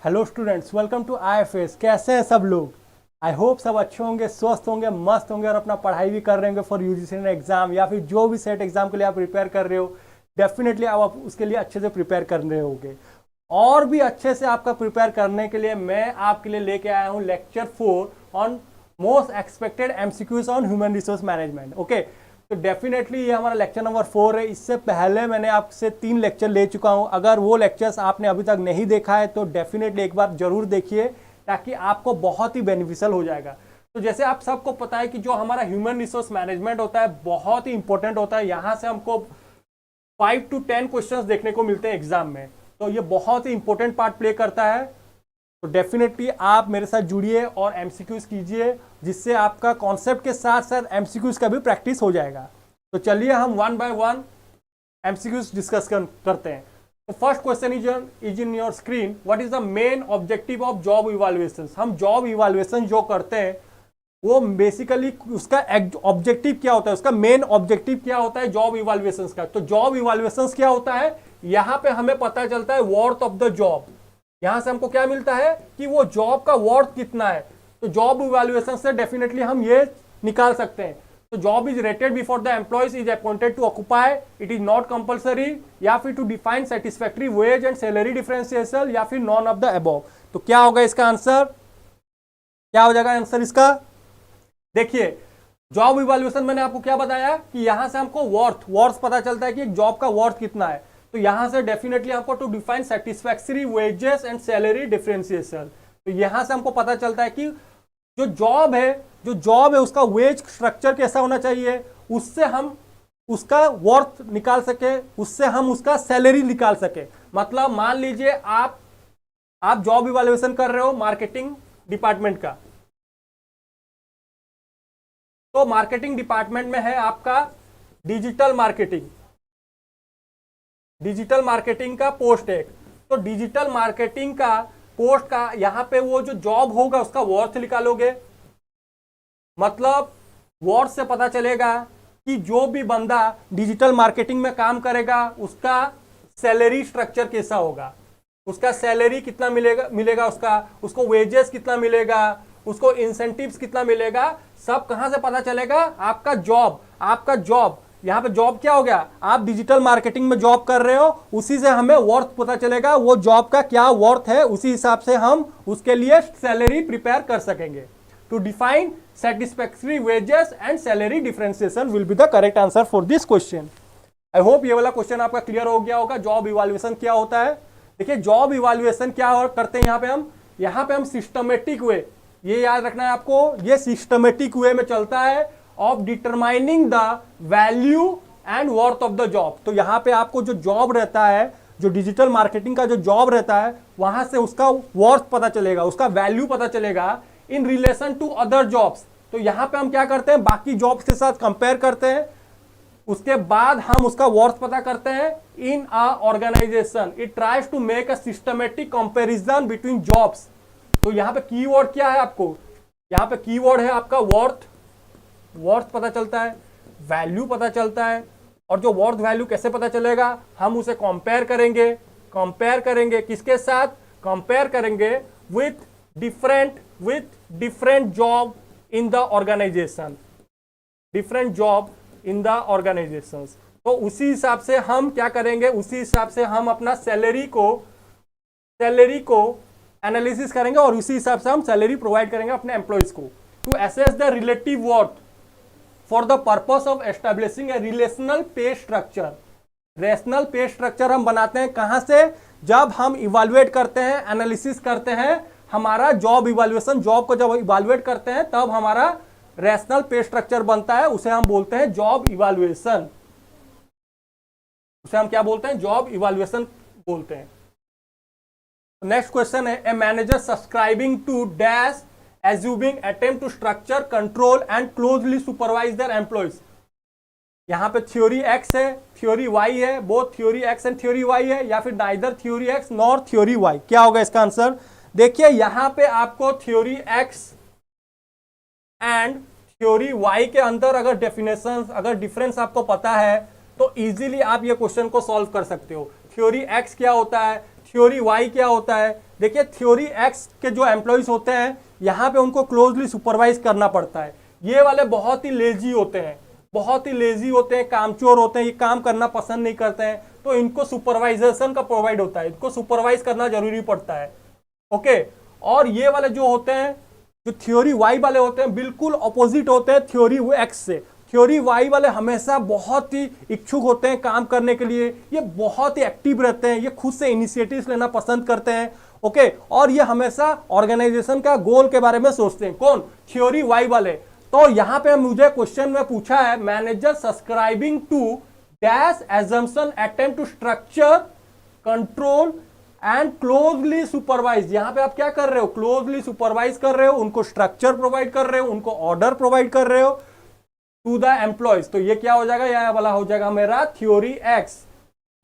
Hello students, welcome to IFS. कैसे हैं सब लोग? आई होप सब अच्छे होंगे, स्वस्थ होंगे, मस्त होंगे और अपना पढ़ाई भी कर रहे होंगे फॉर यूजीसी एग्जाम या फिर जो भी सेट एग्जाम के लिए आप प्रिपेयर कर रहे हो। डेफिनेटली आप उसके लिए अच्छे से प्रिपेयर कर रहे होंगे। और भी अच्छे से आपका प्रिपेयर करने के लिए मैं आपके लिए लेके आया हूँ lecture 4 on most expected MCQs on human resource management. Okay, तो डेफिनेटली ये हमारा लेक्चर नंबर 4 है। इससे पहले मैंने आपसे 3 लेक्चर ले चुका हूं। अगर वो लेक्चर्स आपने अभी तक नहीं देखा है तो डेफिनेटली एक बार जरूर देखिए, ताकि आपको बहुत ही बेनिफिशियल हो जाएगा। तो जैसे आप सबको पता है कि जो हमारा ह्यूमन रिसोर्स मैनेजमेंट होता है बहुत ही इंपॉर्टेंट होता है। यहां से हमको 5 to 10 क्वेश्चंस देखने को मिलते हैं एग्जाम में, तो ये बहुत ही इंपॉर्टेंट पार्ट प्ले करता है। तो डेफिनेटली आप मेरे साथ जुड़िए और एमसीक्यूज कीजिए, जिससे आपका कॉन्सेप्ट के साथ साथ एमसीक्यूज का भी प्रैक्टिस हो जाएगा। तो चलिए हम 1 by 1 एमसीक्यूज डिस्कस करते हैं। तो first question is in your screen. What is the main objective of job evaluation? हम जॉब इवैल्यूएशन जो करते हैं वो बेसिकली उसका ऑब्जेक्टिव क्या होता है, उसका मेन ऑब्जेक्टिव क्या होता है जॉब इवैल्यूएशन का? तो जॉब इवैल्यूएशन क्या होता है, यहां पे हमें पता चलता है वर्थ ऑफ द जॉब। यहां से हमको क्या मिलता है कि वो जॉब का वर्थ कितना है। तो जॉब इवैल्यूएशन से डेफिनेटली हम ये निकाल सकते हैं। तो job is rated before the employees is appointed to occupy, it is not compulsory, या फिर to define satisfactory wage and salary differentiation, या फिर नॉन ऑफ द अबव। तो क्या होगा इसका आंसर? क्या हो जाएगा आंसर इसका? देखिए, जॉब इवैल्यूएशन मैंने आपको क्या बताया कि यहां से हमको वर्थ पता चलता है कि एक जॉब का वर्थ कितना है। तो यहां से डेफिनेटली हमको to define satisfactory wages and salary differentiation. तो यहां से हमको पता चलता है कि जो जॉब है उसका वेज स्ट्रक्चर कैसा होना चाहिए, उससे हम उसका वर्थ निकाल सके, उससे हम उसका सैलरी निकाल सके। मतलब मान लीजिए आप जॉब इवैल्यूएशन कर रहे हो मार्केटिंग डिपार्टमेंट का। तो मार्केटिंग डिपार्टमेंट में है आपका डिजिटल मार्केटिंग का पोस्ट है। तो डिजिटल मार्केटिंग का पोस्ट का यहां पे वो जो जॉब होगा उसका वर्थ निकालोगे। मतलब वर्थ से पता चलेगा कि जो भी बंदा डिजिटल मार्केटिंग में काम करेगा उसका सैलरी स्ट्रक्चर कैसा होगा, उसका सैलरी कितना मिलेगा उसको वेजेस कितना मिलेगा, उसको इंसेंटिव्स कितना मिलेगा। सब कहां से पता चलेगा? आपका जॉब यहां पे जॉब क्या हो गया, आप डिजिटल मार्केटिंग में जॉब कर रहे हो, उसी से हमें वर्थ पता चलेगा, वो जॉब का क्या वर्थ है, उसी हिसाब से हम उसके लिए सैलरी प्रिपेयर कर सकेंगे। To define satisfactory wages and salary differentiation will be the correct answer for this question. I hope ये वाला क्वेश्चन आपका क्लियर हो गया होगा। जॉब इवैल्यूएशन क्या होता है? देखिए, जॉब इवैल्यूएशन क्या करते हैं यहां पे हम सिस्टमेटिक वे, ये याद रखना है आपको, ये सिस्टमेटिक वे में चलता है of determining the value and worth of the job. तो यहां पे आपको जो जॉब रहता है, जो डिजिटल मार्केटिंग का जो जॉब रहता है, वहां से उसका वर्थ पता चलेगा, उसका वैल्यू पता चलेगा in relation to other jobs. तो यहां पे हम क्या करते हैं, बाकी जॉब्स के साथ कंपेयर करते हैं, उसके बाद हम उसका वर्थ पता करते हैं in a organization. It tries to make a systematic comparison between jobs. तो यहां पे कीवर्ड क्या है आपको? यहां पे कीवर्ड है आपका वर्थ पता चलता है, वैल्यू पता चलता है। और जो वर्थ वैल्यू कैसे पता चलेगा? हम उसे कंपेयर करेंगे किसके साथ? कंपेयर करेंगे with different job in the organisation, तो उसी हिसाब से हम क्या करेंगे, उसी हिसाब से हम अपना सैलरी को एनालिसिस करेंगे और उसी हिसाब से हम सैलरी प्रोवाइड करेंगे अपने एम्प्लॉइज को। To assess the relative worth for the purpose of establishing a relational pay structure. Rational pay structure हम बनाते हैं कहां से? जब हम इवैल्यूएट करते हैं, एनालिसिस करते हैं, हमारा जॉब इवैल्यूएशन, जॉब को जब इवैल्यूएट करते हैं तब हमारा रेशनल पे स्ट्रक्चर बनता है, उसे हम बोलते हैं जॉब इवैल्यूएशन। उसे हम क्या बोलते हैं? जॉब इवैल्यूएशन बोलते हैं। नेक्स्ट क्वेश्चन है, a manager subscribing to dash assuming attempt to structure, control and closely supervise their employees। यहां पे थ्योरी एक्स है, थ्योरी वाई है, both theory X and theory Y है, या फिर neither theory X nor theory Y. क्या होगा इसका आंसर? देखिए, यहां पे आपको theory X and theory Y के अंदर अगर डिफरेंस आपको पता है तो इजीली आप ये क्वेश्चन को सॉल्व कर सकते हो। थ्योरी एक्स क्या होता है? थ्योरी वाई क्या होता है? देखिए थ्योरी एक्स के जो एम्प्लॉयज होते हैं यहाँ पे उनको क्लोजली सुपरवाइज करना पड़ता है। ये वाले बहुत ही लेजी होते हैं, बहुत ही लेजी होते हैं, कामचोर होते हैं, ये काम करना पसंद नहीं करते हैं, तो इनको सुपरवाइजेशन का प्रोवाइड होता है, इनको सुपरवाइज करना जरूरी पड़ता है। ओके, और ये वाले जो होते हैं, जो थ्योरी वाई वाले होते हैं, बिल्कुल अपोजिट होते हैं थ्योरी एक्स से। थ्योरी वाई वाले हमेशा बहुत ही इच्छुक होते हैं काम करने के लिए, ये बहुत ही एक्टिव रहते हैं, ये खुद से इनिशिएटिव्स लेना पसंद करते हैं। ओके, और ये हमेशा ऑर्गेनाइजेशन का गोल के बारे में सोचते हैं। कौन? थ्योरी वाई वाले। तो यहां पे मुझे क्वेश्चन में पूछा है, manager subscribing to dash assumption attempt to structure control and closely supervise. यहां पे आप क्या कर रहे हो? क्लोजली सुपरवाइज कर रहे हो, उनको स्ट्रक्चर प्रोवाइड कर रहे हो, उनको ऑर्डर प्रोवाइड कर रहे हो टू द एम्प्लॉयज। तो ये क्या हो जाएगा? यह वाला हो जाएगा मेरा थ्योरी एक्स।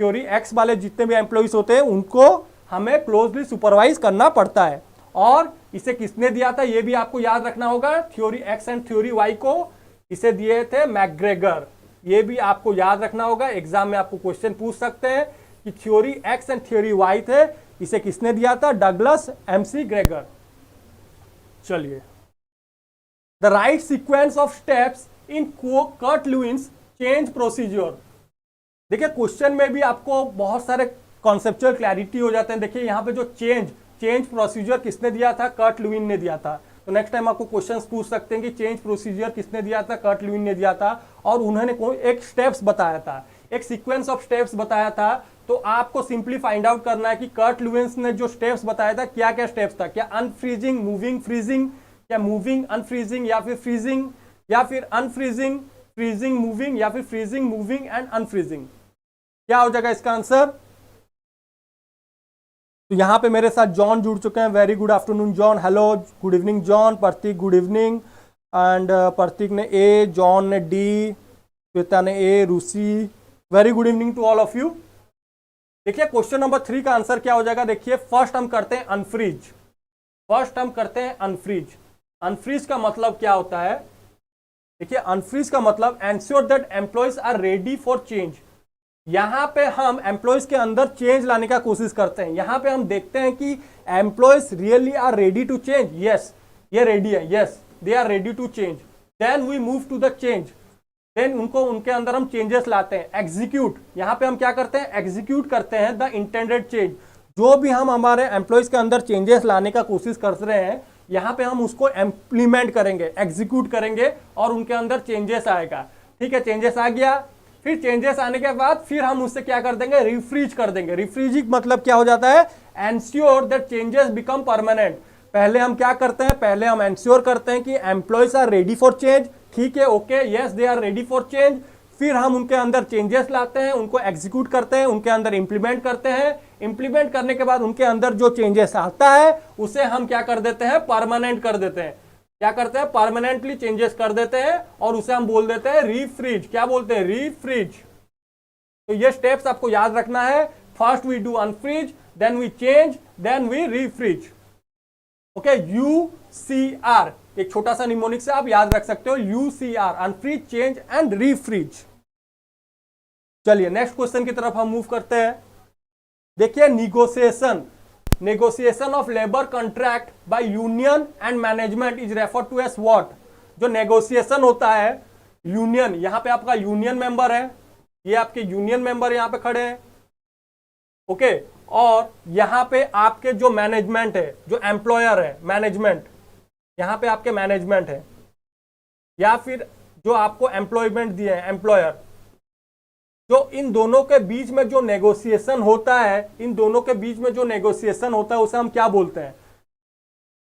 थ्योरी एक्स वाले जितने भी एम्प्लॉयज होते हैं उनको हमें क्लोजली सुपरवाइज करना पड़ता है। और इसे किसने दिया था ये भी आपको याद रखना होगा, theory X and theory Y को इसे दिए थे मैकग्रेगर। ये भी आपको याद रखना होगा, एग्जाम में आपको क्वेश्चन पूछ सकते हैं कि theory X and theory Y थे, इसे किसने दिया था? Douglas McGregor. चलिए, the right sequence of steps in Kurt Lewin change procedure. देखिए क्वेश्चन में भी आपको बहुत सारे कॉन्सेप्चुअल क्लैरिटी हो जाते हैं। देखिए यहाँ पे जो चेंज प्रोसीजर किसने दिया था? कर्ट-लुईस ने दिया था। तो नेक्स्ट टाइम आपको क्वेश्चंस पूछ सकते हैं कि चेंज प्रोसीजर किसने दिया था? कर्ट-लुईस ने दिया था, और उन्होंने कोई एक स्टेप्स बताया था, एक सीक्वेंस ऑफ स्टेप्स बताया था। तो आपको सिंपली फाइंड आउट करना है कि कर्ट-लुईस ने जो स्टेप्स बताया था क्या क्या स्टेप्स था। क्या अनफ्रीजिंग, मूविंग, फ्रीजिंग, क्या मूविंग, अनफ्रीजिंग, या फिर फ्रीजिंग, या फिर अनफ्रीजिंग, फ्रीजिंग, मूविंग, या फिर फ्रीजिंग, मूविंग एंड अनफ्रीजिंग। क्या हो जाएगा इसका आंसर? तो यहां पे मेरे साथ जॉन जुड़ चुके हैं। Very good afternoon John, hello, good evening John. Prateek good evening, and Prateek ने ए, जॉन ने डी, श्वेता ने ए, रूसी, very good evening to all of you. देखिए क्वेश्चन नंबर 3 का आंसर क्या हो जाएगा? देखिए फर्स्ट हम करते हैं अनफ्रीज। फर्स्ट हम करते हैं अनफ्रीज। अनफ्रीज का मतलब क्या होता है? देखिए अनफ्रीज का मतलब ensure that employees are ready for change. यहां पे हम एम्प्लॉयज के अंदर चेंज लाने का कोशिश करते हैं। यहां पे हम देखते हैं कि employees really are ready to change. Yes, ये रेडी है, yes they are ready to change. Then we move to the change, then उनके अंदर हम चेंजेस लाते हैं। एग्जीक्यूट, यहां पे हम क्या करते हैं? एग्जीक्यूट करते हैं द इंटेंडेड चेंज। जो भी हम हमारे एम्प्लॉयज के अंदर चेंजेस लाने का कोशिश कर रहे हैं, यहां पे हम उसको इम्प्लीमेंट करेंगे, एग्जीक्यूट करेंगे, और उनके अंदर चेंजेस आएगा। ठीक है, चेंजेस आ गया, फिर चेंजेस आने के बाद फिर हम उससे क्या कर देंगे? रिफ्रीज कर देंगे। रिफ्रीजिंग मतलब क्या हो जाता है? Ensure that changes become permanent. पहले हम क्या करते हैं? पहले हम एंश्योर करते हैं कि employees are ready for change. ठीक है, okay, yes they are ready for change. फिर हम उनके अंदर चेंजेस लाते हैं, उनको एग्जीक्यूट करते हैं, उनके अंदर इंप्लीमेंट करते हैं। इंप्लीमेंट करने के बाद उनके अंदर जो चेंजेस आता है उसे हम क्या कर देते हैं? परमानेंट कर देते हैं। क्या करते हैं? परमानेंटली चेंजेस कर देते हैं, और उसे हम बोल देते हैं रीफ्रीज। क्या बोलते हैं? रीफ्रीज। तो ये स्टेप्स आपको याद रखना है। First we do unfreeze, then we change, then we refreeze. Okay, UCR एक छोटा सा निमोनिक से आप याद रख सकते हो, UCR, अनफ्रीज, चेंज एंड रीफ्रीज। चलिए नेक्स्ट क्वेश्चन की तरफ हम मूव करते हैं। देखिए negotiation of labour contract by union and management is refer to as what? जो नेगोशिएशन होता है यूनियन, यहां पे आपका यूनियन मेंबर है, ये आपके यूनियन मेंबर यहां पे खड़े हैं। ओके, और यहां पे आपके जो मैनेजमेंट है, जो एम्प्लॉयर है, मैनेजमेंट, यहां पे आपके मैनेजमेंट है, या फिर जो आपको एम्प्लॉयमेंट दिए हैं, एम्प्लॉयर। जो इन दोनों के बीच में जो नेगोशिएशन होता है, इन दोनों के बीच में जो नेगोशिएशन होता है उसे हम क्या बोलते हैं?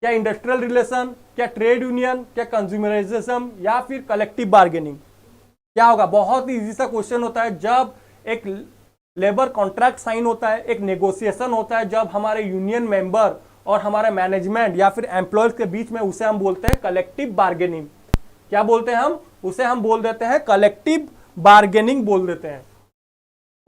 क्या इंडस्ट्रियल रिलेशन, क्या ट्रेड यूनियन, क्या कंज्यूमरिज्म, या फिर कलेक्टिव बार्गेनिंग? क्या होगा? बहुत ही इजी सा क्वेश्चन होता है। जब एक लेबर कॉन्ट्रैक्ट साइन होता है, एक नेगोशिएशन होता है, जब हमारे यूनियन मेंबर और हमारे मैनेजमेंट या फिर एम्प्लॉयज के बीच में, उसे हम बोलते हैं कलेक्टिव बार्गेनिंग। क्या बोलते हैं हम? उसे हम बोल देते हैं कलेक्टिव बार्गेनिंग बोल देते हैं।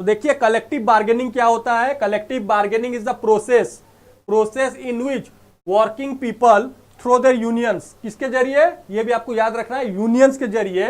तो देखिए कलेक्टिव बार्गेनिंग क्या होता है? Collective bargaining is the process in which working people through their unions, किसके जरिए? ये भी आपको याद रखना है, यूनियंस के जरिए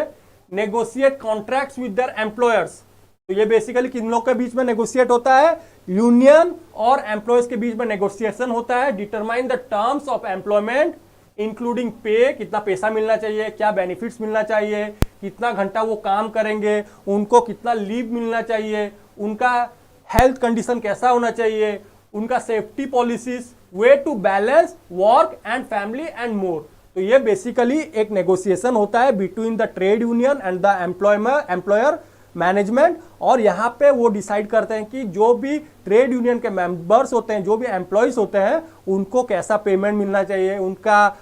negotiate contracts with their employers. तो ये बेसिकली किन लोग के बीच में नेगोशिएट होता है, यूनियन और एम्प्लॉयज के बीच में नेगोशिएशन होता है। Determine the terms of employment including पे, कितना पैसा मिलना चाहिए, क्या बेनिफिट्स मिलना चाहिए, कितना घंटा वो काम करेंगे, उनको कितना लीव मिलना चाहिए, उनका हेल्थ कंडीशन कैसा होना चाहिए, उनका safety policies, way to balance work and family and more. तो ये बेसिकली एक नेगोशिएशन होता है between the trade union and the employer management. और यहाँ पे वो डिसाइड करते हैं कि जो भी ट्रेड यूनियन के मेंबर्स होते हैं, जो भी एम्प्लॉयज होते हैं, उनको कैसा पेमेंट मिलना चाहिए, उनका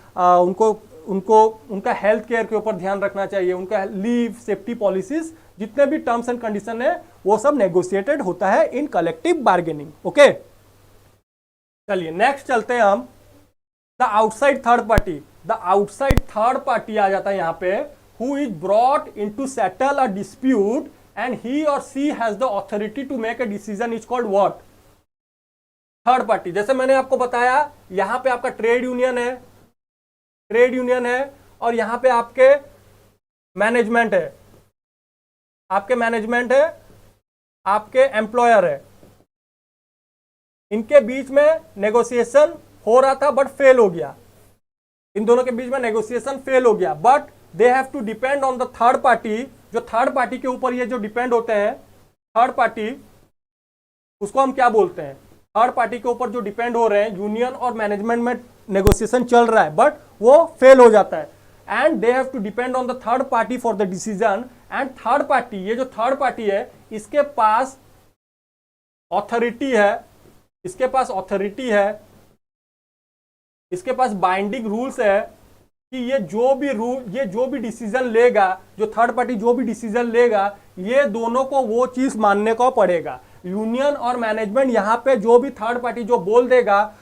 हेल्थ केयर के ऊपर ध्यान रखना चाहिए, उनका लीव, सेफ्टी पॉलिसीज, जितने भी टर्म्स एंड कंडीशन है वो सब नेगोशिएटेड होता है इन कलेक्टिव बार्गेनिंग। ओके, चलिए नेक्स्ट चलते हैं हम the outside third party. The outside third party आ जाता है यहाँ पे, who is brought in to settle a dispute and he और she has the authority to make a decision is called what, third party. जैसे मैंने आपको बताया यहां पे आपका ट्रेड यूनियन है और यहां पे आपके मैनेजमेंट है, आपके एम्प्लॉयर है। इनके बीच में नेगोशिएशन हो रहा था बट फेल हो गया, इन दोनों के बीच में नेगोशिएशन फेल हो गया, but they have to depend on the third party. जो थर्ड पार्टी के ऊपर ये जो डिपेंड होते हैं, थर्ड पार्टी, उसको हम क्या बोलते हैं, थर्ड पार्टी के ऊपर जो डिपेंड हो रहे हैं, यूनियन और मैनेजमेंट में नेगोशिएशन चल रहा है बट वो फेल हो जाता है, and they have to depend on the third party for the decision. And third party, ये जो थर्ड पार्टी है, इसके पास ऑथोरिटी है, इसके पास बाइंडिंग रूल्स है कि ये जो भी डिसीजन लेगा, जो थर्ड पार्टी जो भी डिसीजन लेगा, ये दोनों को वो चीज मानने को पड़ेगा। यूनियन और मैनेजमेंट यहाँ पे जो भी थर्ड पार्टी जो बोल देगा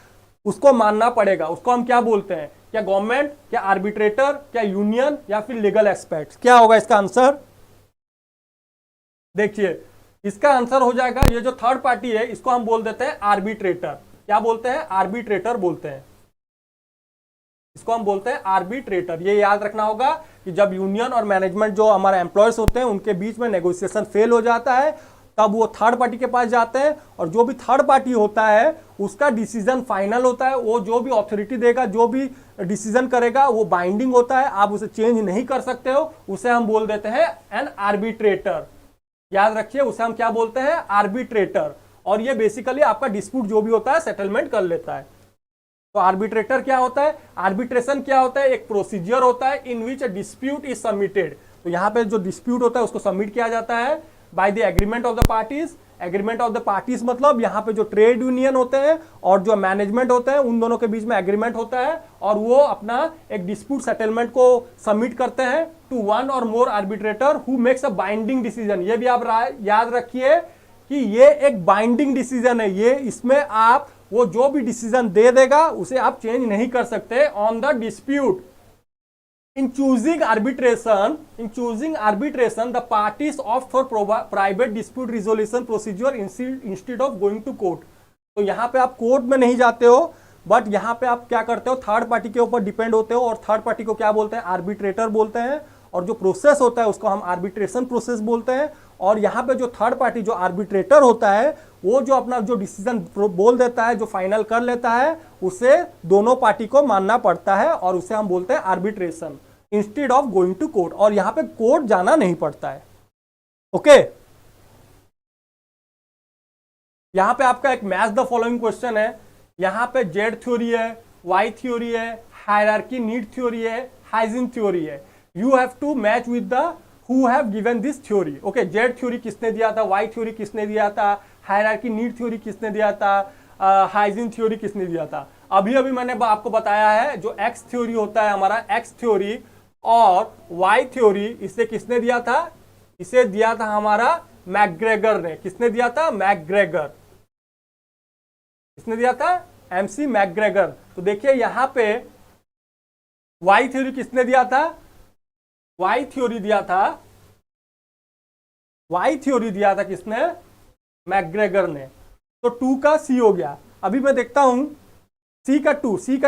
उसको मानना पड़ेगा। उसको हम क्या बोलते हैं, क्या गवर्नमेंट, क्या आर्बिट्रेटर, क्या यूनियन, या फिर लीगल एक्सपर्ट्स? क्या होगा इसका आंसर? देखिए इसका आंसर हो जाएगा, ये जो थर्ड पार्टी है इसको हम बोल देते हैं आर्बिट्रेटर। क्या बोलते हैं? आर्बिट्रेटर बोलते हैं, इसको हम बोलते हैं आर्बिट्रेटर। ये याद रखना होगा कि जब यूनियन और मैनेजमेंट जो हमारे एम्प्लॉयर्स होते हैं उनके बीच में नेगोशिएशन फेल हो जाता है, तब वो थर्ड पार्टी के पास जाते हैं, और जो भी थर्ड पार्टी होता है उसका डिसीजन फाइनल होता है। वो जो भी अथॉरिटी देगा, जो भी डिसीजन करेगा, वो बाइंडिंग होता है, आप उसे चेंज नहीं कर सकते हो। उसे हम बोल देते हैं एन आर्बिट्रेटर। याद रखिए, उसे हम क्या बोलते हैं? आर्बिट्रेटर। और ये बेसिकली आपका डिस्प्यूट जो भी होता है सेटलमेंट कर लेता है। तो आर्बिट्रेटर क्या होता है? आर्बिट्रेशन क्या होता है? एक प्रोसीजर होता है इन विच अ डिस्प्यूट इज सबमिटेड। तो यहाँ पे जो डिस्प्यूट होता है उसको सबमिट किया जाता है by the agreement of the parties. Agreement of the parties मतलब यहाँ पे जो ट्रेड यूनियन होते हैं और जो मैनेजमेंट होते हैं, उन दोनों के बीच में एग्रीमेंट होता है, और वो अपना एक डिस्प्यूट सेटलमेंट को सबमिट करते हैं टू वन और more arbitrator who makes a binding decision. ये भी आप याद रखिए कि ये एक बाइंडिंग डिसीजन है। ये इसमें आप वो जो भी डिसीजन दे देगा उसे आप चेंज नहीं कर सकते on the dispute. In choosing arbitration, the parties opt for private dispute resolution procedure instead of going to court. तो यहाँ पे आप कोर्ट में नहीं जाते हो, बट यहाँ पे आप क्या करते हो? थर्ड पार्टी के ऊपर डिपेंड होते हो, और थर्ड पार्टी को क्या बोलते हैं? आर्बिट्रेटर बोलते हैं। और जो प्रोसेस होता है उसको हम आर्बिट्रेशन प्रोसेस बोलते हैं। और यहाँ पे जो थर्ड पार्टी जो आर्बिट्रेटर होता है, वो जो अपना जो डिसीजन बोल देता है, जो फाइनल कर लेता है, उसे दोनों पार्टी को मानना पड़ता है, और उसे हम बोलते हैं arbitration instead of going to court. और यहां पे कोर्ट जाना नहीं पड़ता है। ओके, यहां पे आपका एक मैच द फॉलोइंग क्वेश्चन है। यहां पे जेड थ्योरी है, वाई थ्योरी है, हायरार्की नीड थ्योरी है, हाइजीन थ्योरी है। You have to match with the who have given this theory. Okay, Z theory किसने दिया था, वाई थ्योरी किसने दिया था, हायरार्की नीड थ्योरी किसने दिया था, हाइजीन थ्योरी किसने दिया था। अभी अभी मैंने आपको बताया है जो एक्स थ्योरी होता है हमारा, एक्स थ्योरी और वाई थ्योरी, इसे किसने दिया था? इसे दिया था हमारा मैकग्रेगर ने। किसने दिया था? मैकग्रेगर। किसने दिया था? MC McGregor. तो देखिए यहां पे वाई थ्योरी किसने दिया था? वाई थ्योरी दिया था किसने? मैकग्रेगर ने। तो 2 का सी हो गया। अभी मैं देखता हूं सी का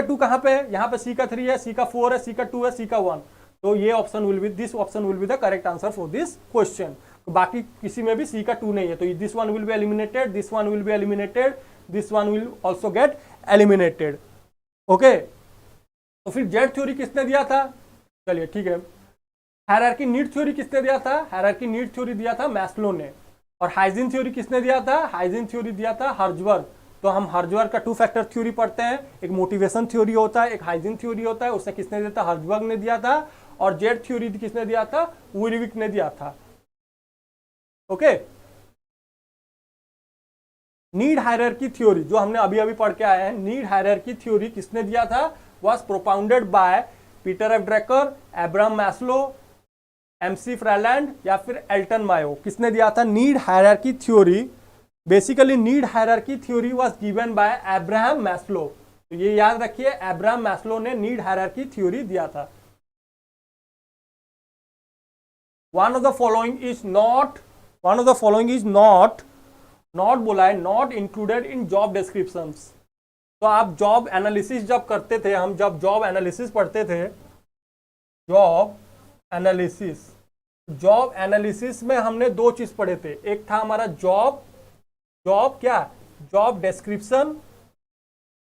2 कहां पे? यहां पे सी का 3 है, सी का 4 है, सी का 2 है, सी का 1। तो ये option will be, this option will be the correct answer for this question. बाकी किसी में भी सी का 2 नहीं है, तो this one will be eliminated, this one will be eliminated, this one will also get eliminated. Okay, तो फिर जेड थ्योरी किसने दिया था? चलिए ठीक है। हायरार्की नीड थ्योरी किसने दिया था? हायरार्की नीड थ्योरी दिया था मैस्लो ने। और हाइजीन थ्योरी किसने दिया था? हाइजीन थ्योरी दिया था हर्जबर्ग। तो हम हर्जबर्ग का 2 फैक्टर थ्योरी पढ़ते हैं, एक मोटिवेशन थ्योरी होता है, एक हाइजीन थ्योरी होता है, उसने किसने दिया था? हर्जबर्ग ने दिया था। और जेड थ्योरी किसने दिया था? विलिविक ने दिया था। ओके, नीड हायरार्की थ्योरी जो हमने अभी अभी पढ़ के आए हैं, नीड हायरार्की थ्योरी किसने दिया था? Was propounded by Peter F Drucker, Abraham Maslow, MC Freeland या फिर एल्टन मायो। किसने दिया था need hierarchy theory? Basically need hierarchy theory was given by Abraham Maslow. तो ये याद रखिए, अब्राहम मैस्लो ने नीड हायरार्की थ्योरी दिया था। One of the following is not, one of the following is not, not बोला है, not included in job descriptions. तो आप जॉब एनालिसिस जब करते थे, हम जब जॉब एनालिसिस पढ़ते थे, जॉब एनालिसिस, जॉब एनालिसिस में हमने 2 चीज पढ़े थे। एक था हमारा जॉब, जॉब क्या, जॉब डिस्क्रिप्शन,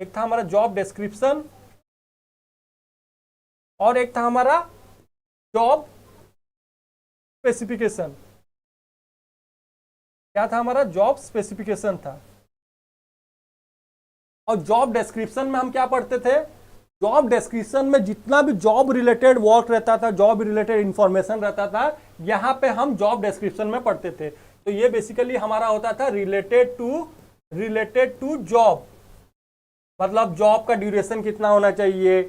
एक था हमारा जॉब डिस्क्रिप्शन, और एक था हमारा जॉब स्पेसिफिकेशन। क्या था हमारा? जॉब स्पेसिफिकेशन था। और जॉब डिस्क्रिप्शन में हम क्या पढ़ते थे? जॉब डिस्क्रिप्शन में जितना भी जॉब रिलेटेड वर्क रहता था, जॉब रिलेटेड इंफॉर्मेशन रहता था, यहां पे हम जॉब डिस्क्रिप्शन में पढ़ते थे। तो ये बेसिकली हमारा होता था रिलेटेड टू जॉब। मतलब जॉब का ड्यूरेशन कितना होना चाहिए,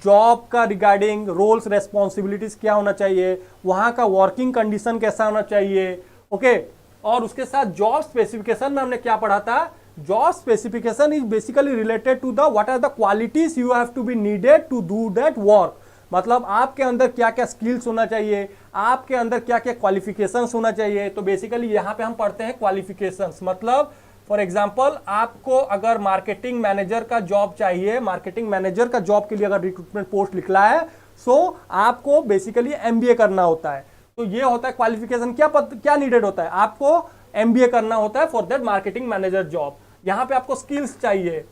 जॉब का रिगार्डिंग रोल्स रेस्पॉन्सिबिलिटीज क्या होना चाहिए, वहां का वर्किंग कंडीशन कैसा होना चाहिए। ओके, और उसके साथ जॉब स्पेसिफिकेशन में हमने क्या पढ़ा था? Job specification is basically related to the what are the qualities you have to be needed to do that work. मतलब आपके अंदर क्या क्या स्किल्स होना चाहिए, आपके अंदर क्या क्या क्वालिफिकेशंस होना चाहिए। तो बेसिकली यहाँ पे हम पढ़ते हैं क्वालिफिकेशंस। मतलब फॉर एग्जाम्पल, आपको अगर मार्केटिंग मैनेजर का जॉब चाहिए, मार्केटिंग मैनेजर का जॉब के लिए अगर रिक्रूटमेंट पोस्ट निकला है, सो आपको बेसिकली MBA करना होता है। तो ये होता है क्वालिफिकेशन। क्या नीडेड होता है? आपको MBA करना होता है for that marketing manager job. यहाँ पे आपको स्किल्स चाहिए,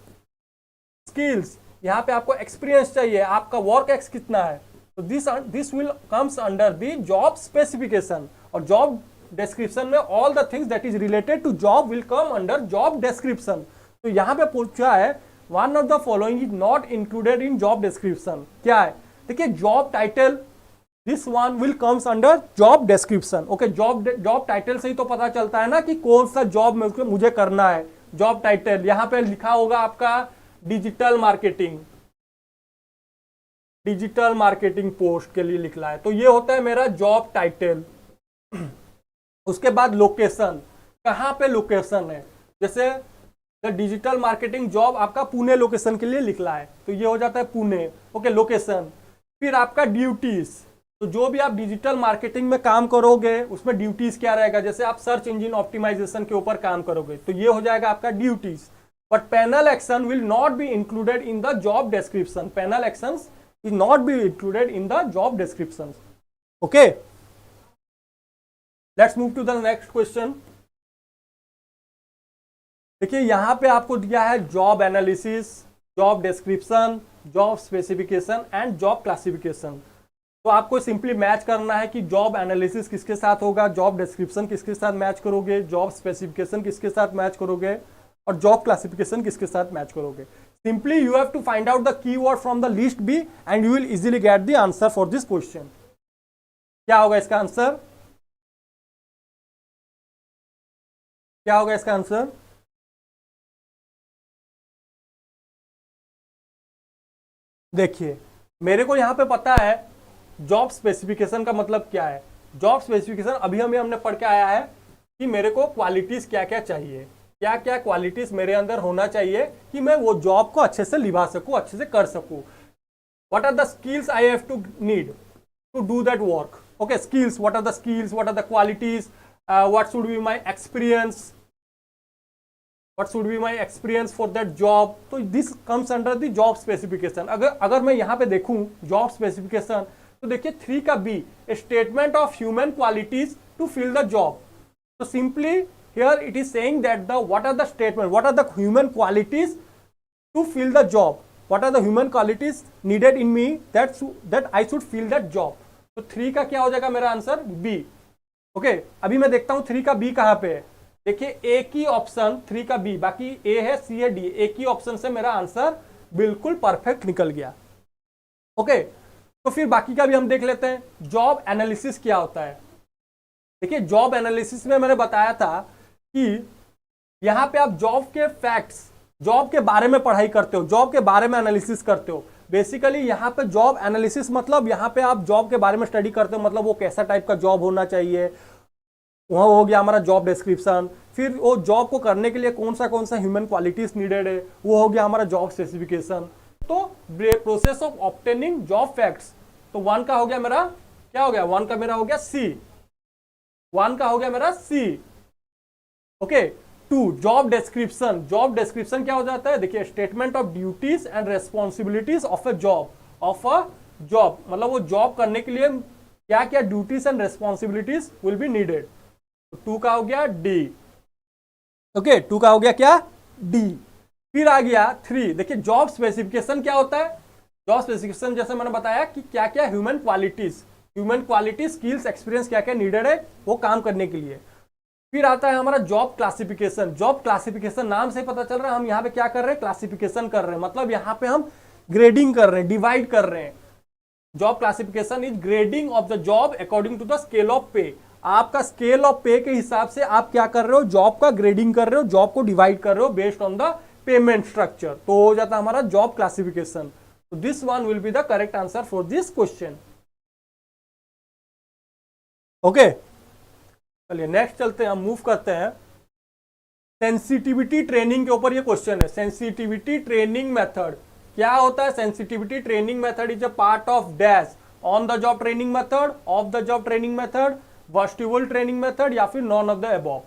स्किल्स, यहाँ पे आपको एक्सपीरियंस चाहिए, आपका वर्क एक्स कितना है। तो this will comes under the job specification. और जॉब डिस्क्रिप्शन में all the things that is related to job will come under job description. तो यहाँ पे पूछा है one of the following is not included in job description. क्या है? देखिए, job title, this one will comes under job description. Okay, job title से ही तो पता चलता है ना कि कौन सा जॉब मुझे करना है। जॉब टाइटल यहाँ पे लिखा होगा आपका digital marketing, digital marketing post के लिए लिखना है। तो ये होता है मेरा जॉब टाइटल। उसके बाद लोकेशन, कहाँ पे लोकेशन है। जैसे द डिजिटल मार्केटिंग जॉब आपका पुणे लोकेशन के लिए लिखना है, तो ये हो जाता है पुणे। Okay, location. फिर आपका ड्यूटीज, तो जो भी आप डिजिटल मार्केटिंग में काम करोगे उसमें ड्यूटीज क्या रहेगा। जैसे आप सर्च इंजन ऑप्टिमाइजेशन के ऊपर काम करोगे तो ये हो जाएगा आपका duties. But penal action will not be included in the job description. Penal actions is not be included in the job description. Okay, let's move to the next question. देखिए, यहां पे आपको दिया है job analysis, job description, job specification and job classification. तो आपको simply match करना है कि जॉब एनालिसिस किसके साथ होगा, जॉब डिस्क्रिप्शन किसके साथ मैच करोगे, जॉब स्पेसिफिकेशन किसके साथ मैच करोगे, और जॉब क्लासिफिकेशन किसके साथ मैच करोगे। Simply you have to find out the keyword from the list B and you will easily get the answer for this question. क्या होगा इसका आंसर? क्या होगा इसका आंसर? देखिए, मेरे को यहां पे पता है जॉब स्पेसिफिकेशन का मतलब क्या है। जॉब स्पेसिफिकेशन अभी हमने पढ़ के आया है कि मेरे को क्वालिटीज क्या क्या चाहिए, क्या क्या क्वालिटीज मेरे अंदर होना चाहिए कि मैं वो जॉब को अच्छे से निभा सकूं, अच्छे से कर सकूं। What are the skills I have to need to do that work. Okay, skills, what are the skills, what are the qualities, what should be my experience, what should be my experience for that job। तो this comes under the job specification। अगर मैं यहाँ पे देखूं job specification, तो देखिए 3 का B, statement of human qualities to fill the job. So simply here it is saying that what are the statement, what are the human qualities to fill the job, what are the human qualities needed in me that I should fill that job. तो 3 का क्या हो जाएगा मेरा answer? B. Okay, अभी मैं देखता हूं 3 का बी कहां पे है. देखिए एक ही ऑप्शन 3 का बी, बाकी ए है, सी है, डी. एक ही ऑप्शन से मेरा आंसर बिल्कुल परफेक्ट निकल गया. ओके, तो फिर बाकी का भी हम देख लेते हैं. जॉब एनालिसिस क्या होता है? देखिए जॉब एनालिसिस में मैंने बताया था कि यहां पे आप जॉब के फैक्ट्स, जॉब के बारे में पढ़ाई करते हो, जॉब के बारे में एनालिसिस करते हो. बेसिकली यहां पे जॉब एनालिसिस मतलब यहां पे आप जॉब के बारे में स्टडी करते हो, मतलब वो कैसा टाइप का जॉब होना चाहिए. वहां हो गया हमारा जॉब डिस्क्रिप्शन, फिर वो जॉब को करने के लिए कौन सा ह्यूमन क्वालिटीज नीडेड है, वो हो गया हमारा जॉब स्पेसिफिकेशन. तो process of obtaining job facts. तो 1 का हो गया मेरा, क्या हो गया? 1 का मेरा हो गया सी. 1 का हो गया मेरा C. Okay. 2 job description. Job description क्या हो जाता है? देखिए statement of duties and responsibilities of a job. मतलब वो जॉब करने के लिए क्या क्या duties and responsibilities will be needed. 2 का हो गया डी. ओके, 2 का हो गया क्या? डी. फिर आ गया 3. देखिए जॉब स्पेसिफिकेशन क्या होता है? जॉब स्पेसिफिकेशन जैसे मैंने बताया कि क्या क्या ह्यूमन क्वालिटीज स्किल्स एक्सपीरियंस क्या क्या नीडेड है वो काम करने के लिए. फिर आता है हमारा जॉब क्लासिफिकेशन. जॉब क्लासिफिकेशन नाम से पता चल रहा है हम यहाँ पे क्या कर रहे हैं? क्लासिफिकेशन कर रहे हैं. मतलब यहाँ पे हम ग्रेडिंग कर रहे हैं, डिवाइड कर रहे हैं. Job classification is grading of the job according to the scale of pay. आपका स्केल ऑफ पे के हिसाब से आप क्या कर रहे हो? जॉब का ग्रेडिंग कर रहे हो, जॉब को डिवाइड कर रहे हो based on the payment structure. तो हो जाता है हमारा जॉब क्लासिफिकेशन. तो this one will be the correct answer for this question. Okay, चलिए नेक्स्ट चलते हैं, हम मूव करते हैं. सेंसिटिविटी ट्रेनिंग के ऊपर ये क्वेश्चन है. सेंसिटिविटी ट्रेनिंग मेथड क्या होता है? Sensitivity training method is a part of dash on the job training method, of the job training method, vestibule training method या फिर नॉन ऑफ द अबव.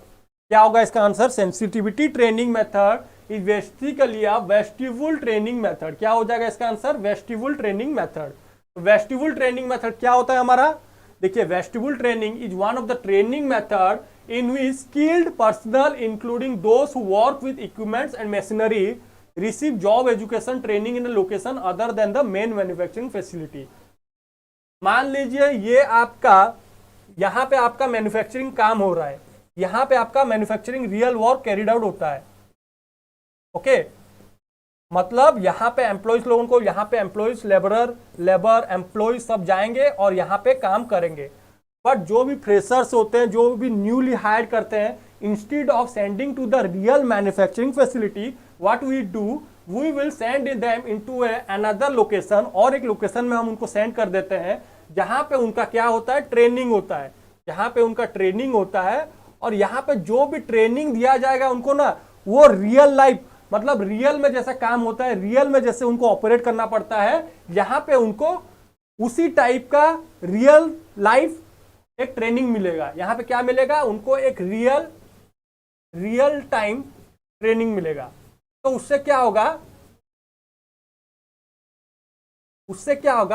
क्या होगा इसका answer? Sensitivity training method is basically a vestibule training method. क्या हो जाएगा इसका answer? Vestibule training method. Vestibule training method क्या होता है हमारा? देखिए vestibule training is one of the training method in which skilled personnel including those who work with equipments and machinery receive job education training in a location other than the main manufacturing facility. मान लीजिए ये आपका यहाँ पे आपका manufacturing काम हो रहा है, यहाँ पे आपका manufacturing real work carried out होता है. ओके, मतलब यहाँ पे एम्प्लॉयज लोगों को, यहाँ पे एम्प्लॉयज लेबर एम्प्लॉयज सब जाएंगे और यहाँ पे काम करेंगे. बट जो भी फ्रेशर्स होते हैं, जो भी न्यूली हायर करते हैं, instead of sending to the real manufacturing facility, what we do, we will send them into another location. और एक लोकेशन में हम उनको सेंड कर देते हैं जहां पे उनका क्या होता है? ट्रेनिंग होता है. जहां पे उनका ट्रेनिंग होता है और यहाँ पे जो भी ट्रेनिंग दिया जाएगा उनको ना, वो रियल लाइफ, मतलब रियल में जैसा काम होता है, रियल में जैसे उनको ऑपरेट करना पड़ता है, यहाँ पे उनको उसी टाइप का रियल लाइफ एक ट्रेनिंग मिलेगा. यहां पे क्या मिलेगा? उनको एक रियल टाइम ट्रेनिंग मिलेगा. तो उससे क्या होगा?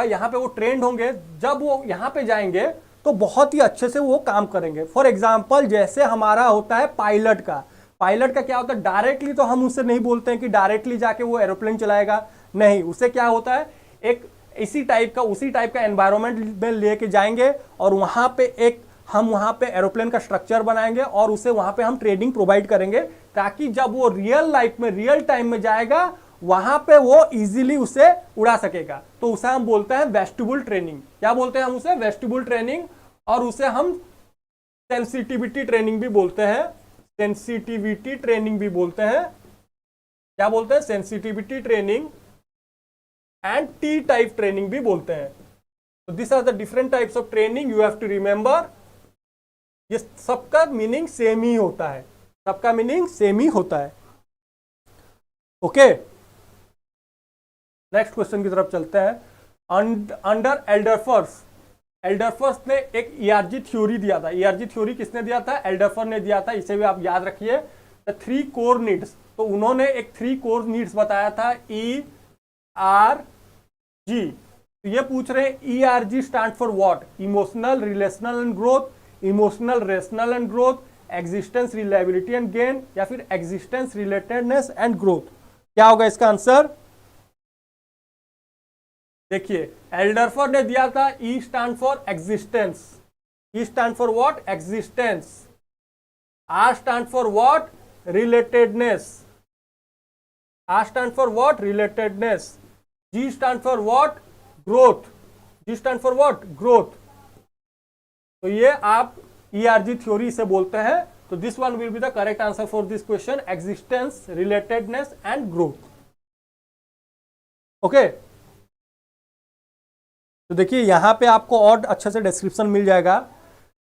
यहां पे वो ट्रेंड होंगे, जब वो यहां पे जाएंगे तो बहुत ही अच्छे से वो काम करेंगे. फॉर एग्जांपल जैसे हमारा होता है पायलट का क्या होता है? डायरेक्टली तो हम उससे नहीं बोलते हैं कि डायरेक्टली जाके वो एरोप्लेन चलाएगा, नहीं. उससे क्या होता है? उसी टाइप का एनवायरनमेंट में लेके जाएंगे और वहां पे हम वहां पे एरोप्लेन का स्ट्रक्चर बनाएंगे और उसे वहां पे हम ट्रेनिंग प्रोवाइड करेंगे, ताकि जब वो रियल लाइफ में, रियल टाइम में जाएगा, वहां पे वो इजीली उसे उड़ा सकेगा. तो उसे हम बोलते हैं वेस्टिबुल ट्रेनिंग. क्या बोलते हैं हम उसे? Vestibule training. और उसे हम सेंसिटिविटी ट्रेनिंग भी बोलते हैं. सेंसिटिविटी ट्रेनिंग भी बोलते हैं. क्या बोलते हैं? Sensitivity training and T type training भी बोलते हैं. तो this are the different types of training, you have to remember. ये सबका मीनिंग सेम ही होता है, सबका मीनिंग सेम ही होता है. ओके, नेक्स्ट क्वेश्चन की तरफ चलते हैं. अंडर एल्डरफर्स ने एक ईआरजी थ्योरी दिया था. ईआरजी थ्योरी किसने दिया था? एल्डरफर ने दिया था. इसे भी आप याद रखिए. The 3 core needs. तो उन्होंने एक 3 कोर नीड्स बताया था, ERG. तो ये पूछ रहे हैं ERG stand for what? Emotional, relational and growth, emotional, rational and growth, existence reliability and gain, या फिर एग्जिस्टेंस रिलेटेडनेस एंड ग्रोथ? क्या होगा इसका आंसर? देखिए एल्डरफोर्ड ने दिया था E stand for existence, E stand for what? Existence. R stand for what? Relatedness. R stand for what? Relatedness. G stand for what? Growth. G stand for what? Growth. तो ये आप ERG थ्योरी से बोलते हैं। तो this one will be the correct answer for this question, existence, relatedness and growth. Okay, तो देखिए यहां पे आपको और अच्छे से डिस्क्रिप्शन मिल जाएगा।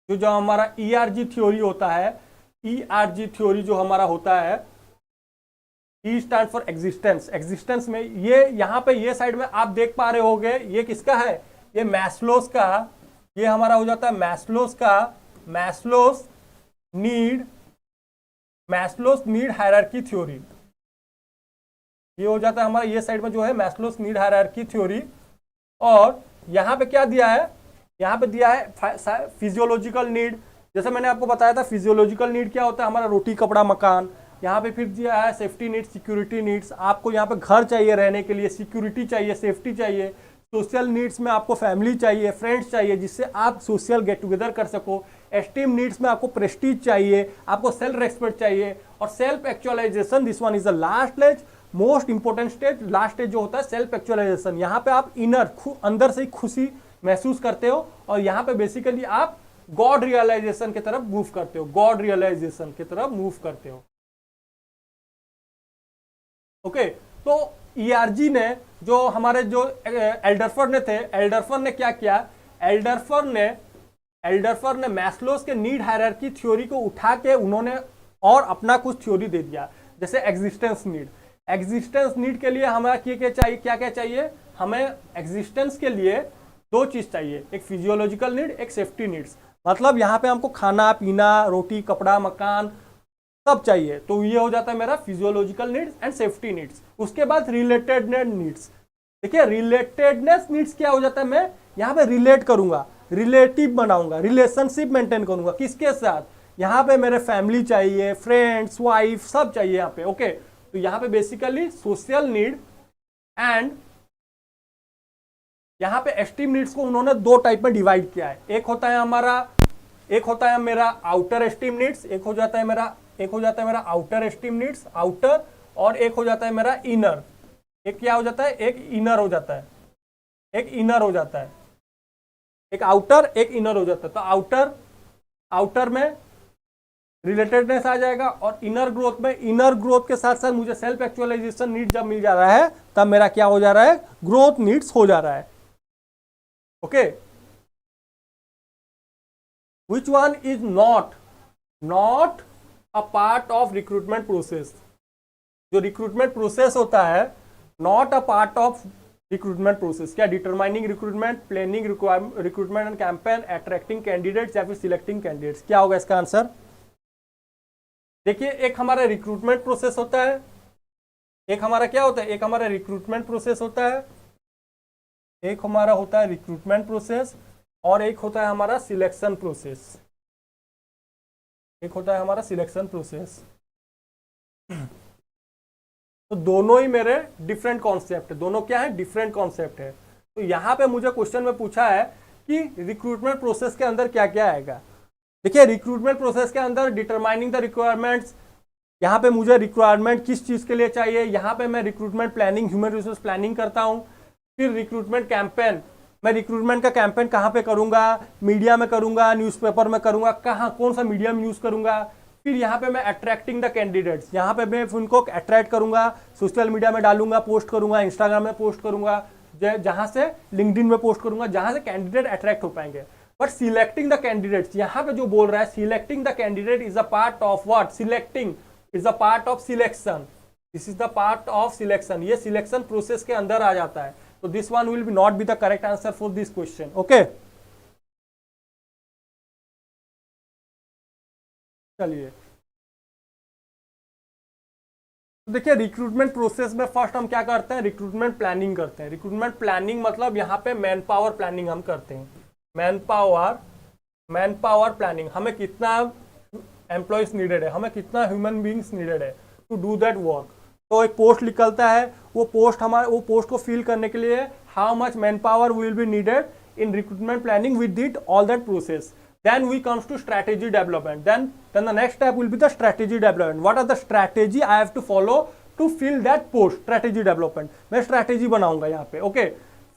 जो हमारा ERG थ्योरी होता है, ERG थ्योरी जो हमारा होता है, E stand for existence. Existence में ये यहां पे ये साइड में आप देख पा रहे होगे, ये किसका है? ये मैस्लोस का, ये हमारा हो जाता है मैस्लोस का, मैस्लोस नीड हायरार्की थ्योरी। ये हो जाता है हमारा ये साइड में जो है मैस्लोस नीड हायरार्की थ्योरी। और यहां पे क्या दिया है? यहां पे दिया है फिजियोलॉजिकल नीड। जैसे मैंने आपको बताया था फिजियोलॉजिकल नीड क्या होता है, हमारा रोटी कपड़ा मकान। यहाँ पे फिर दिया है सेफ्टी नीड्स, सिक्योरिटी नीड्स। आपको यहाँ पे घर चाहिए रहने के लिए, सिक्योरिटी चाहिए, सेफ्टी चाहिए। सोशल नीड्स में आपको फैमिली चाहिए, फ्रेंड्स चाहिए जिससे आप सोशल गेट टुगेदर कर सको। एस्टीम नीड्स में आपको प्रेस्टीज चाहिए, आपको सेल्फ रेस्पेक्ट चाहिए। और self actualization, this one is the last stage, most important stage. Last stage जो होता है सेल्फ एक्चुअलाइजेशन। यहाँ पे आप अंदर से खुशी महसूस करते हो, और यहाँ पे बेसिकली आप गॉड रियलाइजेशन की तरफ मूव करते हो, गॉड रियलाइजेशन की तरफ मूव करते हो। ओके, तो ERG ने जो हमारे जो एल्डरफोर्ड ने थे, एल्डरफोर्ड ने क्या किया? एल्डरफोर्ड ने मैस्लोस के नीड हायरार्की थ्योरी को उठा के उन्होंने और अपना कुछ थ्योरी दे दिया। जैसे एग्जिस्टेंस नीड, एग्जिस्टेंस नीड के लिए हमें क्या चाहिए? हमें एग्जिस्टेंस के लिए दो चीज चाहिए, एक फिजियोलॉजिकल नीड, एक सेफ्टी नीड्स। मतलब यहाँ पे हमको खाना पीना, रोटी कपड़ा मकान सब चाहिए। तो ये हो जाता है मेरा physiological needs and safety needs. उसके बाद रिलेटेडनेस नीड्स। देखिए रिलेटेडनेस नीड्स क्या हो जाता है? मैं यहाँ पे रिलेट करूंगा, रिलेटिव बनाऊंगा, रिलेशनशिप मेंटेन करूंगा। किसके साथ? यहाँ पे मेरे फैमिली चाहिए, फ्रेंड्स, वाइफ सब चाहिए यहाँ पे। ओके, तो यहाँ पे बेसिकली सोशल नीड एंड यहाँ पे एस्टीम नीड्स को उन्होंने दो टाइप में डिवाइड किया है। एक होता है मेरा आउटर एस्टीम नीड्स, एक हो जाता है मेरा आउटर एस्टीम नीड्स, आउटर, और एक हो जाता है मेरा इनर। एक क्या हो जाता है? एक इनर हो जाता है, एक इनर हो जाता है, एक आउटर एक इनर हो जाता है। तो आउटर में रिलेटेडनेस आ जाएगा, और इनर ग्रोथ के साथ साथ मुझे सेल्फ एक्चुअलाइजेशन नीड जब मिल जा रहा है तब मेरा क्या हो जा रहा है? ग्रोथ नीड्स हो जा रहा है। Okay, which one is not a part of recruitment process? जो रिक्रूटमेंट प्रोसेस होता है, not a part of recruitment process. क्या? Determining recruitment, planning recruitment and campaign, attracting candidates, या फिर सिलेक्टिंग कैंडिडेट्स? क्या होगा इसका आंसर? देखिए एक हमारा रिक्रूटमेंट प्रोसेस होता है, एक हमारा क्या होता है? एक हमारा रिक्रूटमेंट प्रोसेस होता है, एक हमारा होता है रिक्रूटमेंट प्रोसेस, और एक होता है हमारा सिलेक्शन प्रोसेस। एक होता है हमारा सिलेक्शन प्रोसेस। तो दोनों ही मेरे डिफरेंट कॉन्सेप्ट है, दोनों क्या है? डिफरेंट कॉन्सेप्ट है। तो यहाँ पे मुझे क्वेश्चन में पूछा है कि रिक्रूटमेंट प्रोसेस के अंदर क्या क्या आएगा। देखिए रिक्रूटमेंट प्रोसेस के अंदर डिटरमाइनिंग द रिक्वायरमेंट्स, यहाँ पे मुझे रिक्वायरमेंट किस चीज़ के लिए चाहिए, यहाँ पे मैं recruitment planning, human resource planning करता हूँ। फिर रिक्रूटमेंट कैंपेन, मैं रिक्रूटमेंट का कैंपेन कहाँ पे करूँगा? मीडिया में करूँगा, न्यूज़पेपर में करूँगा, कहाँ कौन सा मीडियम यूज़ करूँगा। फिर यहाँ पे मैं अट्रैक्टिंग द कैंडिडेट्स, यहाँ पे मैं उनको अट्रैक्ट करूँगा, सोशल मीडिया में डालूंगा, पोस्ट करूँगा, इंस्टाग्राम में पोस्ट करूँगा, जहाँ से लिंक्डइन में पोस्ट करूँगा, जहाँ से कैंडिडेट अट्रैक्ट हो पाएंगे। बट सिलेक्टिंग द कैंडिडेट्स, यहाँ पे जो बोल रहा है selecting the candidate is a part of what? Selecting is a part of selection, this is the part of selection. ये सिलेक्शन प्रोसेस के अंदर आ जाता है। तो this one will B not be the correct answer for this question. Okay, चलिए तो देखिए recruitment process में फर्स्ट हम क्या करते हैं? रिक्रूटमेंट प्लानिंग करते हैं। रिक्रूटमेंट प्लानिंग मतलब यहाँ पे मैन पावर प्लानिंग हम करते हैं। मैन पावर प्लानिंग, हमें कितना एम्प्लॉयज नीडेड है, हमें कितना ह्यूमन बींग्स नीडेड है टू डू दैट वर्क। तो एक पोस्ट निकलता है, वो पोस्ट को फिल करने के लिए how much man power will be needed in recruitment planning, we did all that process. Then we comes to strategy development. Then the next step will be the strategy development. What are the strategy I have to follow to fill that post? Strategy development. मैं strategy बनाऊंगा यहाँ पे, okay.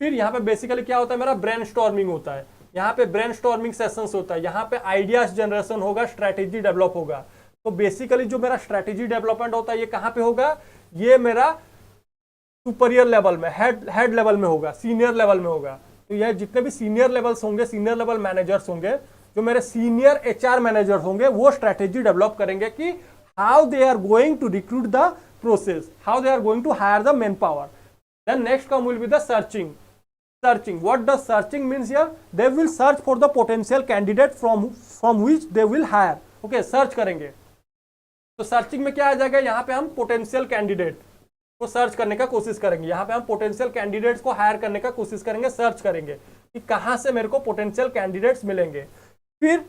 फिर यहाँ पे basically क्या होता है, मेरा brainstorming होता है, यहाँ पे brainstorming sessions होता है, यहाँ पे ideas generation होगा, strategy develop होगा। तो बेसिकली जो मेरा strategy development होता है ये कहाँ पे होगा, ये मेरा सुपरियर लेवल में, हेड लेवल में होगा, सीनियर लेवल में होगा। तो यह जितने भी सीनियर लेवल्स होंगे, सीनियर लेवल मैनेजर्स होंगे, जो मेरे सीनियर एचआर मैनेजर होंगे, वो स्ट्रेटेजी डेवलप करेंगे कि how they are going to recruit the process, how they are going to hire the man power. Then next come will be the searching. What does searching means here, they will search for the potential candidate from which they will hire. Okay, search करेंगे। तो searching में क्या आ जाएगा, यहाँ पे हम potential candidate को search करने का कोशिश करेंगे, यहाँ पे हम पोटेंशियल कैंडिडेट्स को हायर करने का कोशिश करेंगे, सर्च करेंगे कि कहाँ से मेरे को पोटेंशियल कैंडिडेट्स मिलेंगे। फिर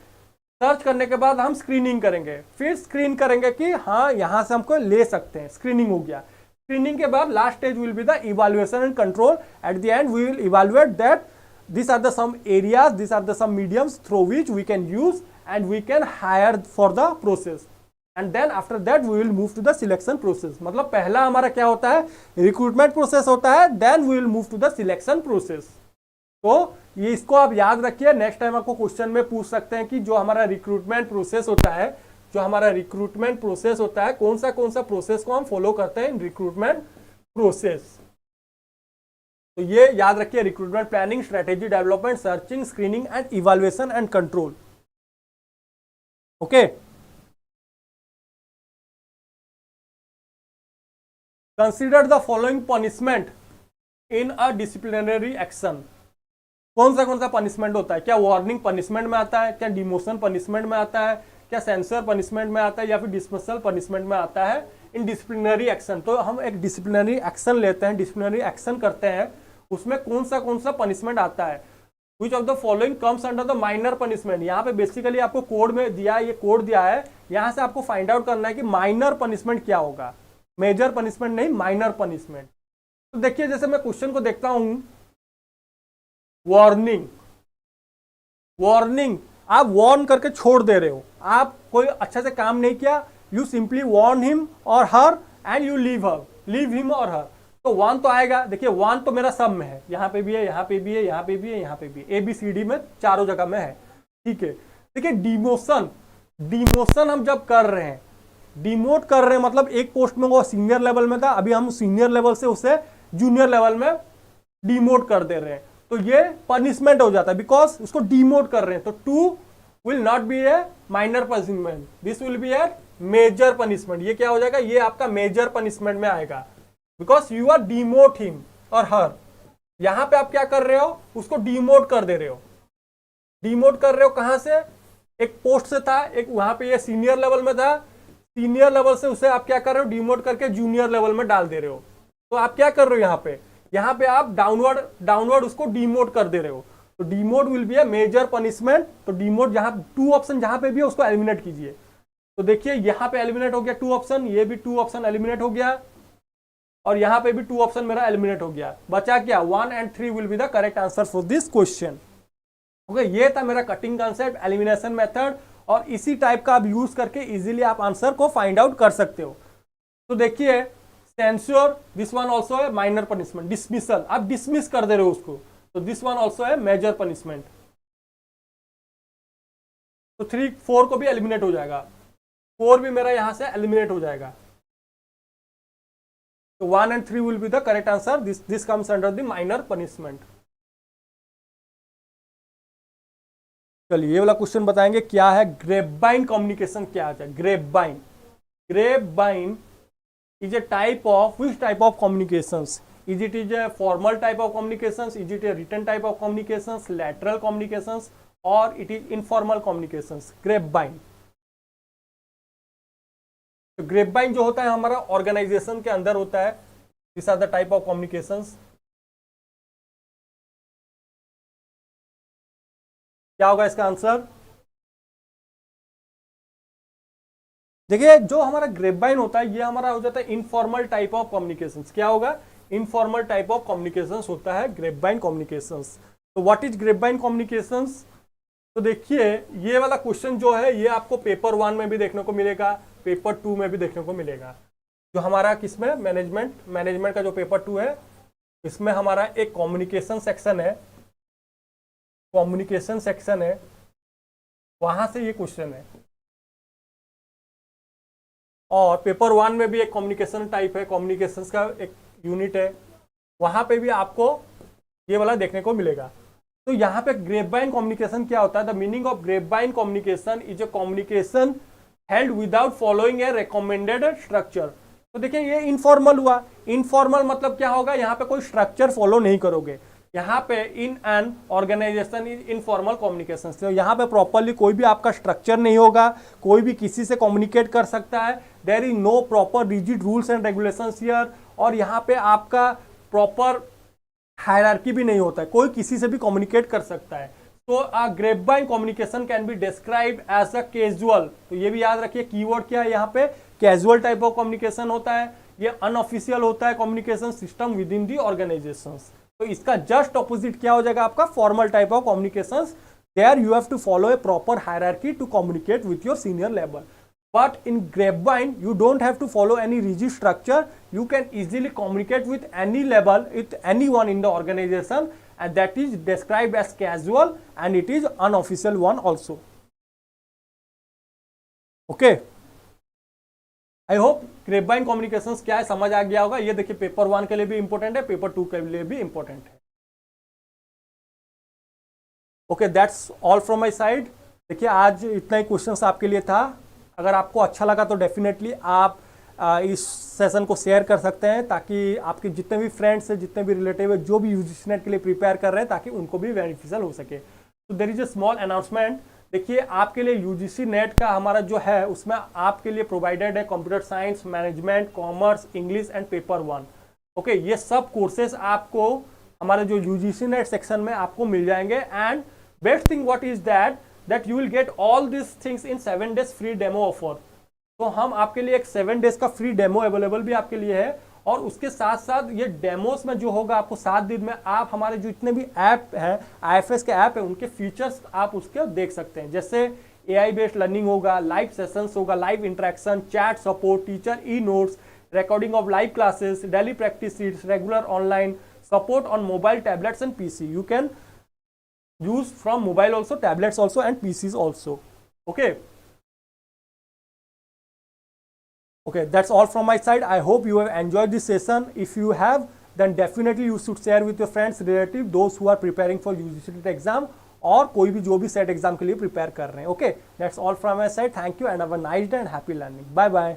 सर्च करने के बाद हम स्क्रीनिंग करेंगे, फिर स्क्रीन करेंगे कि हाँ यहाँ से हमको ले सकते हैं, स्क्रीनिंग हो गया। स्क्रीनिंग के बाद last stage will be the evaluation and control. At the end we will evaluate that this are the some areas, this are the some mediums through which we can use and we can hire for the process. And then after that we will move to the selection process. मतलब पहला हमारा क्या होता है, recruitment process होता है, then we will move to the selection process. तो ये इसको आप याद रखिए, नेक्स्ट टाइम आपको क्वेश्चन में पूछ सकते हैं कि जो हमारा रिक्रूटमेंट प्रोसेस होता है, कौन सा प्रोसेस को हम फॉलो करते हैं इन रिक्रूटमेंट प्रोसेस। तो ये याद रखिए, recruitment planning, strategy development, searching, screening and evaluation and control. Okay, consider the following punishment in a disciplinary action. कौन सा पनिशमेंट होता है, क्या वार्निंग पनिशमेंट में आता है, क्या डिमोशन पनिशमेंट में आता है, क्या सेंसर पनिशमेंट में आता है, या फिर डिसमिसल पनिशमेंट में आता है इन डिसिप्लिनरी एक्शन। तो हम एक डिसिप्लिनरी एक्शन लेते हैं, डिसिप्लिनरी एक्शन करते हैं, उसमें कौन सा पनिशमेंट आता है। Which of the following comes under the minor punishment. यहाँ पे बेसिकली आपको कोड में दिया है, ये कोड दिया है, यहाँ से आपको फाइंड आउट करना है कि माइनर पनिशमेंट क्या होगा, मेजर पनिशमेंट नहीं, माइनर पनिशमेंट। तो देखिए, जैसे मैं क्वेश्चन को देखता हूं, वार्निंग आप वार्न करके छोड़ दे रहे हो, आप कोई अच्छा से काम नहीं किया, यू सिंपली वार्न हिम और her and you leave him और हर। तो वार्न तो आएगा, देखिए वार्न तो मेरा सब में है, यहाँ पे भी है, यहाँ पे भी है, यहाँ पे भी है, यहाँ पे भी है, ABCD में चारों जगह में है, ठीक है। देखिए डिमोशन हम जब कर रहे हैं, डिमोट कर रहे हैं, मतलब एक पोस्ट में वो सीनियर लेवल में था, अभी हम सीनियर लेवल से उसे जूनियर लेवल में डिमोट कर दे रहे हैं, तो ये पनिशमेंट हो जाता है, बिकॉज उसको डिमोट कर रहे हैं। तो 2 will not be a minor punishment, this will be a major punishment. ये क्या हो जाएगा, ये आपका मेजर पनिशमेंट में आएगा, because you are demote him और हर। यहां पे आप क्या कर रहे हो, उसको डिमोट कर दे रहे हो। डिमोट कर रहे हो कहां से, एक पोस्ट से था, एक वहां पे ये सीनियर लेवल में था, सीनियर लेवल से उसे आप क्या कर रहे हो, डिमोट करके जूनियर लेवल में डाल दे रहे हो। तो आप क्या कर रहे हो, यहाँ पे आप डाउनवर्ड उसको डिमोट कर दे रहे हो। तो demote will be a major punishment. तो डिमोट जहां 2 ऑप्शन जहां पे भी है उसको एलिमिनेट कीजिए। तो देखिए यहाँ पे एलिमिनेट हो गया 2 ऑप्शन, ये भी 2 ऑप्शन एलिमिनेट हो गया, और यहाँ पे भी 2 ऑप्शन मेरा एलिमिनेट हो गया। बचा क्या, 1 and 3 will be the correct answer for this question. Okay, ये था मेरा कटिंग कॉन्सेप्ट, एलिमिनेशन मेथड, और इसी टाइप का आप यूज करके इजीली आप आंसर को फाइंड आउट कर सकते हो। तो देखिए, सेंश्योर, दिस वन ऑल्सो है माइनर पनिशमेंट। डिसमिसल, आप डिसमिस कर दे रहे हो उसको, तो दिस वन ऑल्सो है मेजर पनिशमेंट। तो 3, 4 को भी एलिमिनेट हो जाएगा, 4 भी मेरा यहां से एलिमिनेट हो जाएगा। तो 1 and 3 will be the correct answer. This comes under the minor punishment. चलिए ये वाला क्वेश्चन बताएंगे क्या है, ग्रेपवाइन कम्युनिकेशन क्या है। Grapevine is a type of, which type of communications? Is it a formal type of communications? Is it a written type of communications? Lateral communications? Or it is informal communications? Grapevine. तो grapevine जो होता है हमारा organization के अंदर होता है। This are the type of communications. क्या होगा इसका आंसर, देखिए जो हमारा ग्रेपवाइन होता है ये हमारा हो जाता है इनफॉर्मल टाइप ऑफ कम्युनिकेशन। क्या होगा? इनफॉर्मल टाइप ऑफ कम्युनिकेशन होता है ग्रेपवाइन कम्युनिकेशन। तो व्हाट इज ग्रेपवाइन कम्युनिकेशन? तो देखिए ये वाला क्वेश्चन जो है ये आपको पेपर 1 में भी देखने को मिलेगा, पेपर 2 में भी देखने को मिलेगा। जो हमारा किसमें मैनेजमेंट का जो पेपर 2 है इसमें हमारा एक कम्युनिकेशन सेक्शन है, वहां से ये क्वेश्चन है। और पेपर 1 में भी एक कम्युनिकेशन टाइप है, कम्युनिकेशन का एक यूनिट है, वहां पे भी आपको ये वाला देखने को मिलेगा। तो यहाँ पे ग्रेपवाइन कम्युनिकेशन क्या होता है? The meaning of grapevine communication is a communication held without following A recommended structure. तो देखिए ये इनफॉर्मल हुआ। इनफॉर्मल मतलब क्या होगा? यहाँ पे कोई स्ट्रक्चर फॉलो नहीं करोगे। यहाँ पे in an organization is informal communication. तो यहाँ पे प्रॉपरली कोई भी आपका स्ट्रक्चर नहीं होगा, कोई भी किसी से कम्युनिकेट कर सकता है। There is no proper rigid rules and regulations here. और यहाँ पे आपका प्रॉपर हायरार्की भी नहीं होता है, कोई किसी से भी कम्युनिकेट कर सकता है। तो a grapevine communication can be describe as a casual. तो ये भी याद रखिए कीवर्ड क्या है यहाँ पे, कैजुअल टाइप ऑफ कम्युनिकेशन होता है। ये अनऑफिशियल होता है communication system within the organizations. तो इसका जस्ट ऑपोजिट क्या हो जाएगा आपका? Formal type of communications. There you have to follow a proper hierarchy to communicate with your senior level. But in grapevine, you don't have to follow any rigid structure. You can easily communicate with any level, with anyone in the organization, and that is described as casual, and it is unofficial one also. Okay. I hope grapevine communications क्या है समझ आ गया होगा। ये देखिए paper 1 के लिए भी इंपॉर्टेंट है, पेपर 2 के लिए भी इंपॉर्टेंट है। Okay, that's all from my side. देखिए आज इतना ही क्वेश्चंस आपके लिए था। अगर आपको अच्छा लगा तो डेफिनेटली आप इस सेशन को शेयर कर सकते हैं, ताकि आपके जितने भी फ्रेंड्स हैं, जितने भी रिलेटिव है, जो भी यूजीसी नेट के लिए प्रिपेयर कर रहे हैं, ताकि उनको भी बेनिफिशियल हो सके। तो there is a small announcement. देखिए आपके लिए यूजीसी नेट का हमारा जो है उसमें आपके लिए प्रोवाइडेड है computer science, management, commerce, English and paper 1। Okay, ये सब कोर्सेज आपको हमारे जो यूजीसी नेट सेक्शन में आपको मिल जाएंगे। And best thing what is that you will get all these things in 7 days free demo offer। तो हम आपके लिए एक 7 डेज का फ्री डेमो अवेलेबल भी आपके लिए है। और उसके साथ साथ ये डेमोस में जो होगा आपको 7 दिन में आप हमारे जो इतने भी ऐप हैं, IFS के ऐप है, उनके फीचर्स आप उसके देख सकते हैं। जैसे AI बेस्ड लर्निंग होगा, लाइव सेशंस होगा, live interaction, chat support, teacher e notes, recording of live classes, daily practice sheets, regular online support on mobile, tablets and PC। You can use from mobile also, tablets also and PCs also. Okay, that's all from my side. I hope you have enjoyed this session. If you have, then definitely you should share with your friends, relatives, those who are preparing for UGC NET exam और कोई भी जो भी set exam के लिए prepare कर रहे हैं। Okay, that's all from my side. Thank you and have a nice day and happy learning. Bye bye.